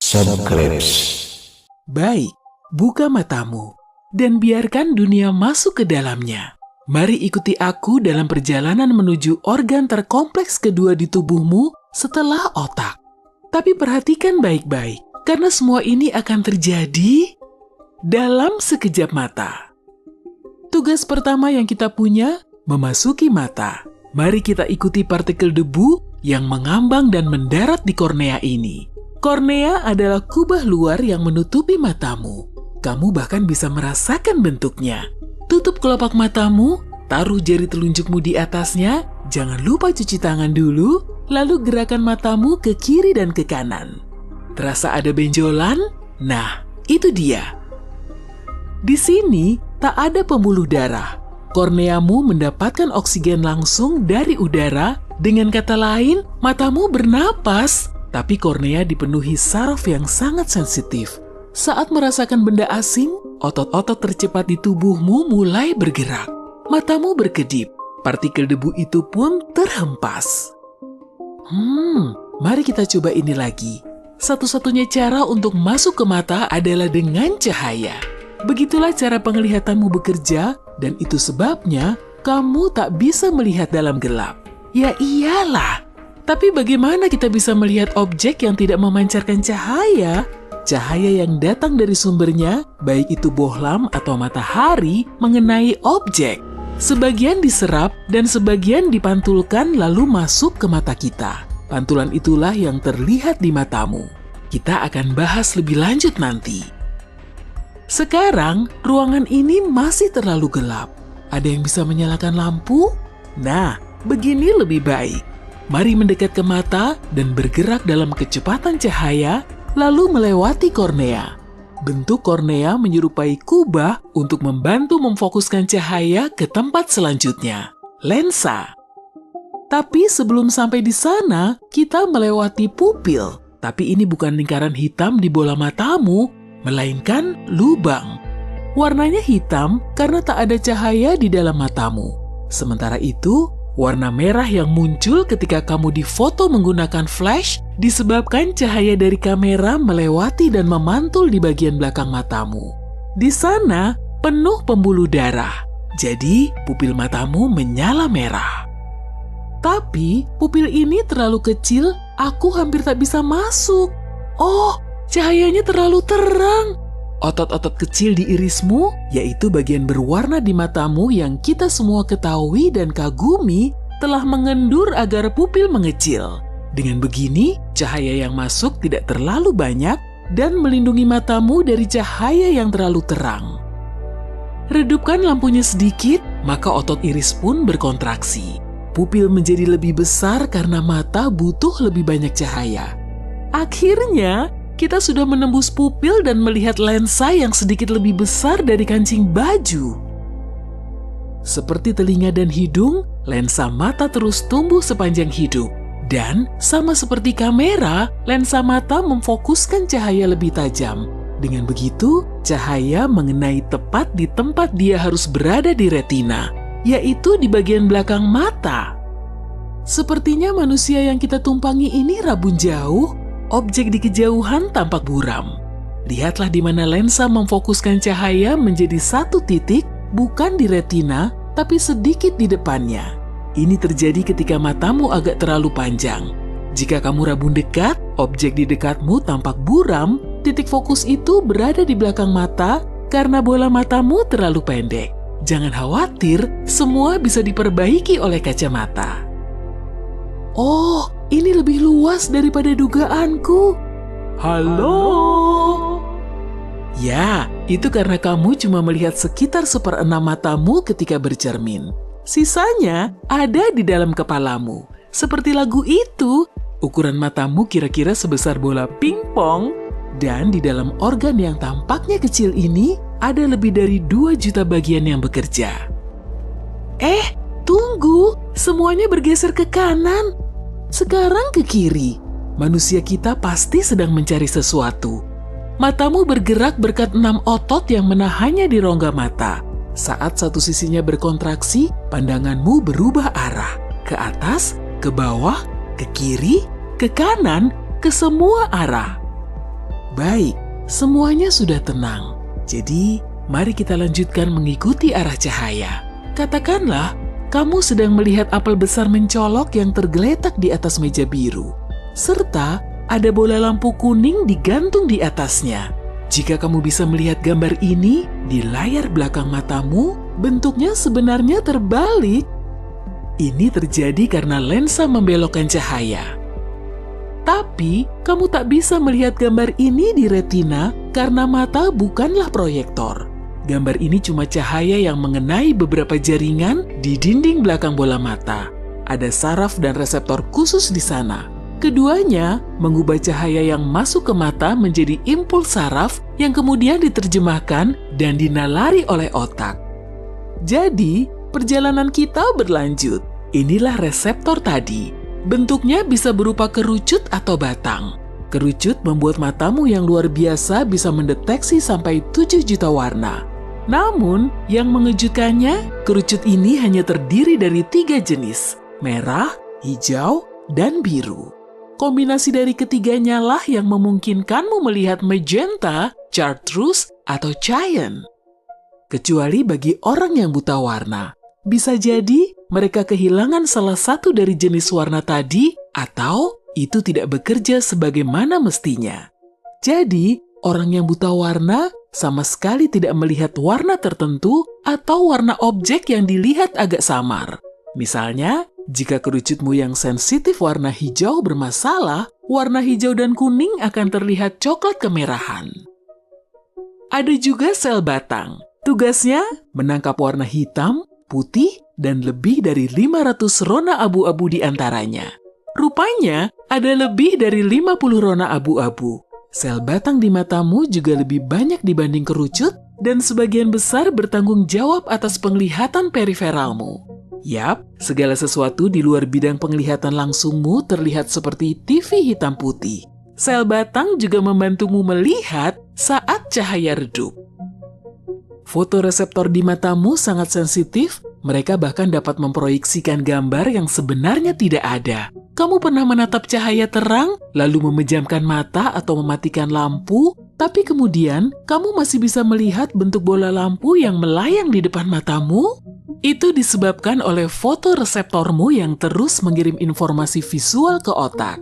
Subscribes. Baik, buka matamu dan biarkan dunia masuk ke dalamnya. Mari ikuti aku dalam perjalanan menuju organ terkompleks kedua di tubuhmu setelah otak. Tapi perhatikan baik-baik, karena semua ini akan terjadi dalam sekejap mata. Tugas pertama yang kita punya, memasuki mata. Mari kita ikuti partikel debu yang mengambang dan mendarat di kornea ini. Kornea adalah kubah luar yang menutupi matamu. Kamu bahkan bisa merasakan bentuknya. Tutup kelopak matamu, taruh jari telunjukmu di atasnya, jangan lupa cuci tangan dulu, lalu gerakan matamu ke kiri dan ke kanan. Terasa ada benjolan? Nah, itu dia. Di sini tak ada pembuluh darah. Korneamu mendapatkan oksigen langsung dari udara. Dengan kata lain, matamu bernapas, tapi kornea dipenuhi saraf yang sangat sensitif. Saat merasakan benda asing, otot-otot tercepat di tubuhmu mulai bergerak. Matamu berkedip, partikel debu itu pun terhempas. Mari kita coba ini lagi. Satu-satunya cara untuk masuk ke mata adalah dengan cahaya. Begitulah cara penglihatanmu bekerja, dan itu sebabnya kamu tak bisa melihat dalam gelap. Ya iyalah, tapi bagaimana kita bisa melihat objek yang tidak memancarkan cahaya? Cahaya yang datang dari sumbernya, baik itu bohlam atau matahari, mengenai objek. Sebagian diserap dan sebagian dipantulkan lalu masuk ke mata kita. Pantulan itulah yang terlihat di matamu. Kita akan bahas lebih lanjut nanti. Sekarang, ruangan ini masih terlalu gelap. Ada yang bisa menyalakan lampu? Nah, begini lebih baik. Mari mendekat ke mata dan bergerak dalam kecepatan cahaya, lalu melewati kornea. Bentuk kornea menyerupai kubah untuk membantu memfokuskan cahaya ke tempat selanjutnya, lensa. Tapi sebelum sampai di sana, kita melewati pupil. Tapi ini bukan lingkaran hitam di bola matamu, melainkan lubang. Warnanya hitam karena tak ada cahaya di dalam matamu. Sementara itu, warna merah yang muncul ketika kamu difoto menggunakan flash disebabkan cahaya dari kamera melewati dan memantul di bagian belakang matamu. Di sana penuh pembuluh darah, jadi pupil matamu menyala merah. Tapi pupil ini terlalu kecil, aku hampir tak bisa masuk. Oh, cahayanya terlalu terang. Otot-otot kecil di irismu, yaitu bagian berwarna di matamu yang kita semua ketahui dan kagumi, telah mengendur agar pupil mengecil. Dengan begini, cahaya yang masuk tidak terlalu banyak dan melindungi matamu dari cahaya yang terlalu terang. Redupkan lampunya sedikit, maka otot iris pun berkontraksi. Pupil menjadi lebih besar karena mata butuh lebih banyak cahaya. Akhirnya, kita sudah menembus pupil dan melihat lensa yang sedikit lebih besar dari kancing baju. Seperti telinga dan hidung, lensa mata terus tumbuh sepanjang hidup. Dan sama seperti kamera, lensa mata memfokuskan cahaya lebih tajam. Dengan begitu, cahaya mengenai tepat di tempat dia harus berada di retina, yaitu di bagian belakang mata. Sepertinya manusia yang kita tumpangi ini rabun jauh. Objek di kejauhan tampak buram. Lihatlah di mana lensa memfokuskan cahaya menjadi satu titik, bukan di retina, tapi sedikit di depannya. Ini terjadi ketika matamu agak terlalu panjang. Jika kamu rabun dekat, objek di dekatmu tampak buram, titik fokus itu berada di belakang mata karena bola matamu terlalu pendek. Jangan khawatir, semua bisa diperbaiki oleh kacamata. Oh, ini lebih luas daripada dugaanku. Halo? Ya, itu karena kamu cuma melihat sekitar 1/6 matamu ketika bercermin. Sisanya ada di dalam kepalamu. Seperti lagu itu, ukuran matamu kira-kira sebesar bola pingpong. Dan di dalam organ yang tampaknya kecil ini, ada lebih dari 2 juta bagian yang bekerja. Tunggu, semuanya bergeser ke kanan. Sekarang ke kiri. Manusia kita pasti sedang mencari sesuatu. Matamu bergerak berkat 6 otot yang menahannya di rongga mata. Saat satu sisinya berkontraksi, pandanganmu berubah arah. Ke atas, ke bawah, ke kiri, ke kanan, ke semua arah. Baik, semuanya sudah tenang. Jadi, mari kita lanjutkan mengikuti arah cahaya. Katakanlah, kamu sedang melihat apel besar mencolok yang tergeletak di atas meja biru. Serta ada bola lampu kuning digantung di atasnya. Jika kamu bisa melihat gambar ini di layar belakang matamu, bentuknya sebenarnya terbalik. Ini terjadi karena lensa membelokkan cahaya. Tapi, kamu tak bisa melihat gambar ini di retina karena mata bukanlah proyektor. Gambar ini cuma cahaya yang mengenai beberapa jaringan di dinding belakang bola mata. Ada saraf dan reseptor khusus di sana. Keduanya mengubah cahaya yang masuk ke mata menjadi impuls saraf yang kemudian diterjemahkan dan dinalari oleh otak. Jadi, perjalanan kita berlanjut. Inilah reseptor tadi. Bentuknya bisa berupa kerucut atau batang. Kerucut membuat matamu yang luar biasa bisa mendeteksi sampai 7 juta warna. Namun, yang mengejutkannya, kerucut ini hanya terdiri dari 3 jenis, merah, hijau, dan biru. Kombinasi dari ketiganya lah yang memungkinkanmu melihat magenta, chartreuse, atau cyan. Kecuali bagi orang yang buta warna. Bisa jadi mereka kehilangan salah satu dari jenis warna tadi atau itu tidak bekerja sebagaimana mestinya. Jadi, orang yang buta warna sama sekali tidak melihat warna tertentu atau warna objek yang dilihat agak samar. Misalnya, jika kerucutmu yang sensitif warna hijau bermasalah, warna hijau dan kuning akan terlihat coklat kemerahan. Ada juga sel batang. Tugasnya menangkap warna hitam, putih, dan lebih dari 500 rona abu-abu di antaranya. Rupanya, ada lebih dari 50 rona abu-abu. Sel batang di matamu juga lebih banyak dibanding kerucut, dan sebagian besar bertanggung jawab atas penglihatan periferalmu. Yap, segala sesuatu di luar bidang penglihatan langsungmu terlihat seperti TV hitam putih. Sel batang juga membantumu melihat saat cahaya redup. Fotoreseptor di matamu sangat sensitif, mereka bahkan dapat memproyeksikan gambar yang sebenarnya tidak ada. Kamu pernah menatap cahaya terang, lalu memejamkan mata atau mematikan lampu, tapi kemudian kamu masih bisa melihat bentuk bola lampu yang melayang di depan matamu? Itu disebabkan oleh fotoreseptormu yang terus mengirim informasi visual ke otak.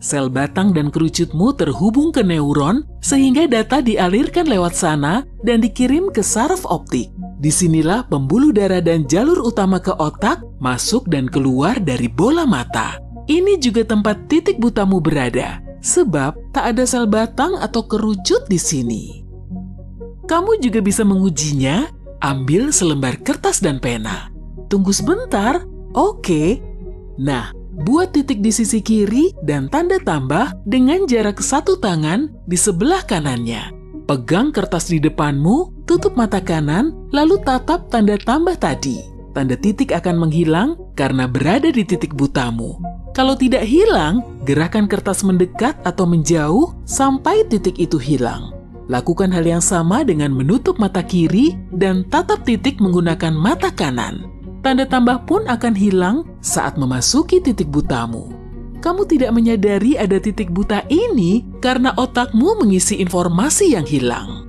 Sel batang dan kerucutmu terhubung ke neuron sehingga data dialirkan lewat sana dan dikirim ke saraf optik. Disinilah pembuluh darah dan jalur utama ke otak masuk dan keluar dari bola mata. Ini juga tempat titik butamu berada, sebab tak ada sel batang atau kerucut di sini. Kamu juga bisa mengujinya, ambil selembar kertas dan pena. Tunggu sebentar, oke. Nah, buat titik di sisi kiri dan tanda tambah dengan jarak 1 tangan di sebelah kanannya. Pegang kertas di depanmu, tutup mata kanan, lalu tatap tanda tambah tadi. Tanda titik akan menghilang karena berada di titik butamu. Kalau tidak hilang, gerakan kertas mendekat atau menjauh sampai titik itu hilang. Lakukan hal yang sama dengan menutup mata kiri dan tatap titik menggunakan mata kanan. Tanda tambah pun akan hilang saat memasuki titik butamu. Kamu tidak menyadari ada titik buta ini karena otakmu mengisi informasi yang hilang.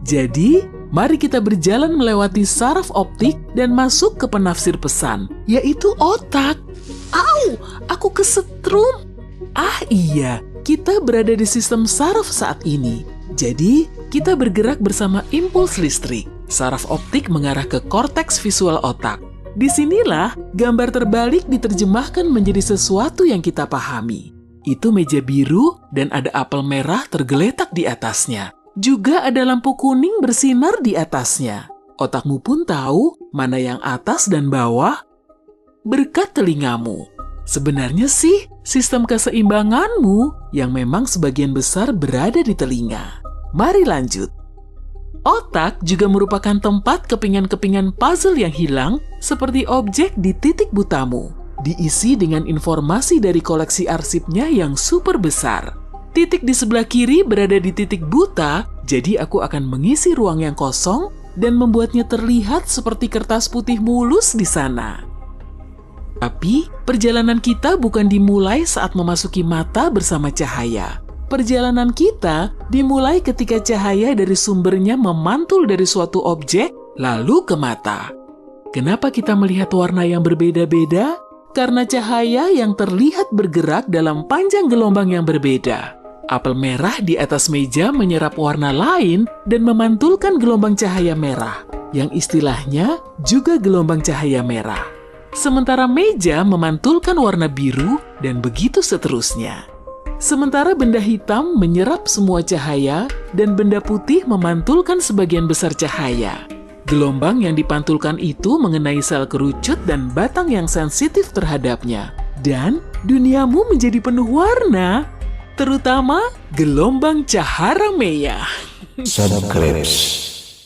Jadi, mari kita berjalan melewati saraf optik dan masuk ke penafsir pesan, yaitu otak. Au, aku kesetrum. Ah iya, kita berada di sistem saraf saat ini. Jadi, kita bergerak bersama impuls listrik. Saraf optik mengarah ke korteks visual otak. Disinilah gambar terbalik diterjemahkan menjadi sesuatu yang kita pahami. Itu meja biru dan ada apel merah tergeletak di atasnya. Juga ada lampu kuning bersinar di atasnya. Otakmu pun tahu mana yang atas dan bawah berkat telingamu. Sebenarnya sih, sistem keseimbanganmu yang memang sebagian besar berada di telinga. Mari lanjut. Otak juga merupakan tempat kepingan-kepingan puzzle yang hilang seperti objek di titik butamu. Diisi dengan informasi dari koleksi arsipnya yang super besar. Titik di sebelah kiri berada di titik buta, jadi aku akan mengisi ruang yang kosong dan membuatnya terlihat seperti kertas putih mulus di sana. Tapi, perjalanan kita bukan dimulai saat memasuki mata bersama cahaya. Perjalanan kita dimulai ketika cahaya dari sumbernya memantul dari suatu objek, lalu ke mata. Kenapa kita melihat warna yang berbeda-beda? Karena cahaya yang terlihat bergerak dalam panjang gelombang yang berbeda. Apel merah di atas meja menyerap warna lain dan memantulkan gelombang cahaya merah, yang istilahnya juga gelombang cahaya merah. Sementara meja memantulkan warna biru dan begitu seterusnya. Sementara benda hitam menyerap semua cahaya dan benda putih memantulkan sebagian besar cahaya. Gelombang yang dipantulkan itu mengenai sel kerucut dan batang yang sensitif terhadapnya. Dan duniamu menjadi penuh warna, terutama gelombang cahara merah. Subscribe.